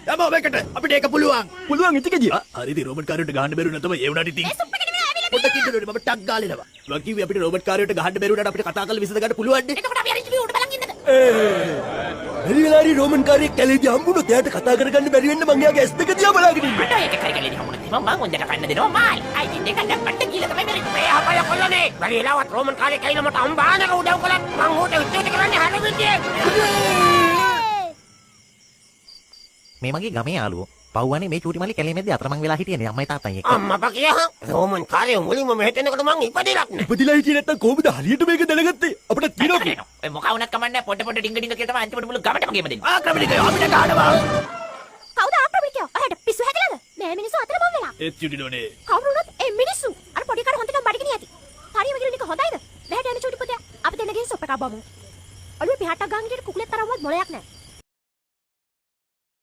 යමෝ මේකට අපිට ඒක පුළුවන්. පුළුවන් ඉතිකදී. හරිද රෝබට් කාර්යයට ගහන්න බැරුව නැතම ඒ වුණාට ඉතින්. පොඩ්ඩක් ඉන්නකොට මම ටක් ගාලේනවා. මම කිව්වේ අපිට රෝබට් කාර්යයට ගහන්න බැරුණාට අපිට කතා කරලා විසඳ ගන්න පුළුවන් නේ. එතකොට අපි අර ඉන්ටර්විව් උඩ බලන් ඉන්නද? බැරි වෙලාරි රෝමන් කාර්යයක් කැලේදී හම්බුනොත් එයාට කතා කරගන්න බැරි වෙන්න මං එයාගේ ඇස් දෙක දිහා බලාගෙන ඉන්නවා. මට ඒක කරගලේ හමුනේ. මම හොඳට කන්න දෙනවා මාල්. අයිති දෙක දැක්කට කියලා තමයි මෙරි. මේ අපල කොල්ලනේ. බැරි වෙලාවත් රෝමන් කාර්යය කයිල මට අම්බානක උදව් කළා. මං උට උත්තර කරන්නේ හරි විදියේ. මේ මගේ ගමේ යාළුවෝ පව්වනේ මේ චූටි මල්ලි කැලේ මැද්දේ අතරමං වෙලා හිටියනේ අම්මයි තාත්තයි එක්ක. අම්මා බකියා රෝමන් කාර්යය මුලින්ම මෙහෙට එනකොට මං ඉපදිලක් නෑ. ඉපදිලා හිටියේ නැත්තම් කොහොමද හරියට මේක දැනගත්තේ? අපිට තියෙනවා. ඔය මොකා වුණත් කමන්නේ පොඩ පොඩ ඩිංග ඩිංග කියලා තමයි අන්තිමට මුළු ගමටම ගෙම දෙන්නේ. ආක්‍රමණිකයෝ අපිට ගහනවා. කවුද ආක්‍රමණිකයෝ? අහට පිස්සු හැදලාද? මේ මිනිස්සු අතර බම් වෙලා. ඒ චුටි නෝනේ. කවුරු වුණත් ඒ මිනිස්සු අර පොඩි කාර හොන්දටම බඩගිනි ඇති. හරියම ගිරුනික හොඳයිද? මෙහෙට එන චූටි පුතේ අපි දෙන්න ගිහින් සොප් එකක් බමු. ඔළුවේ පිහට්ටක් ගාන විදියට කුකුලෙක් තරම්වත් මොලයක් නැහැ.